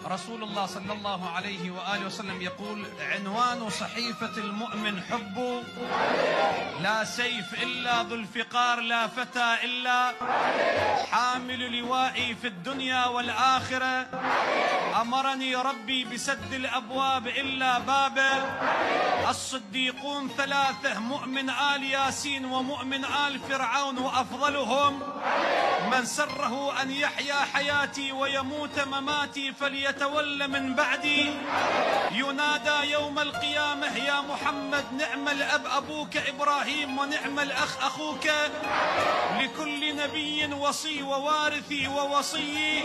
رسول الله صلى الله عليه وآله وسلم يقول: عنوان صحيفة المؤمن حب، لا سيف إلا ذو الفقار، لا فتى إلا حامل لوائي في الدنيا والآخرة. أمرني ربي بسد الأبواب إلا بابه. الصديقون ثلاثة: مؤمن آل ياسين ومؤمن آل فرعون، وأفضلهم من سره أن يحيا حياتي ويموت مماتي فليتولى من بعدي. ينادى يوم القيامة: يا محمد نعم الأب أبوك إبراهيم ونعم الأخ أخوك. لكل نبي وصي ووارثي ووصي.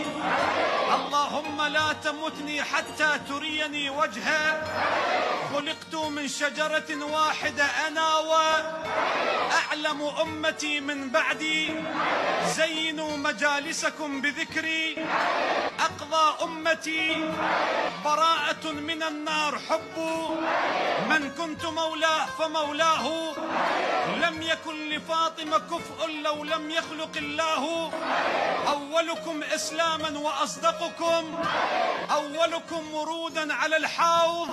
اللهم لا تمتني حتى تريني وجهه. خلقت من شجرة واحدة أنا وأعلم أمتي من بعدي. زينوا مجالسكم بذكري. أقضى أمتي براءة من النار حب من كنت مولاه فمولاه. لم يكن لفاطمة كفء لو لم يخلق الله. أولكم إسلاما وأصدقكم، أولكم ورودا على الحوض.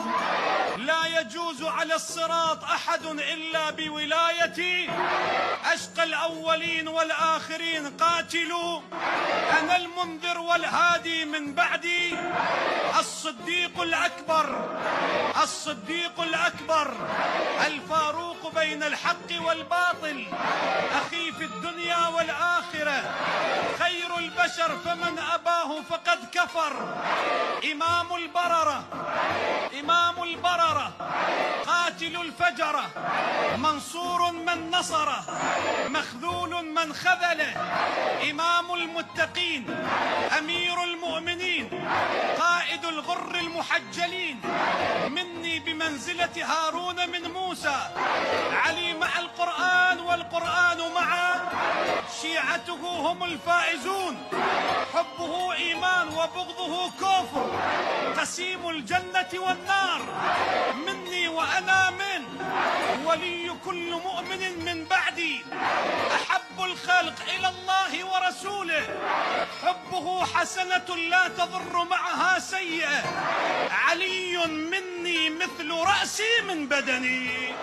لا يجوز على الصراط أحد إلا بولايتي. أشقى الأولين والآخرين قاتلوا. أنا المنذر والهادي من بعدي. الصديق الأكبر، الصديق الأكبر، الفاروق بين الحق والباطل، أخي في الدنيا والآخرة، خير البشر فمن أباه فقد كفر. إمام البررة، إمام البررة، قاتل الفجرة، منصور من نصره، مخذول من خذله. إمام المتقين، أمير المؤمنين، قائد الغر المحجلين. مني بمنزلة هارون من موسى. علي مع القرآن والقرآن مع شيعته هم الفائزون. حبه إيمان وبغضه كفر. قسيم الجنة والنار. مني وأنا من ولي كل مؤمن من بعدي. أحب الخلق إلى الله ورسوله. حبه حسنة لا تضر معها سيئة. علي مني مثل رأسي من بدني.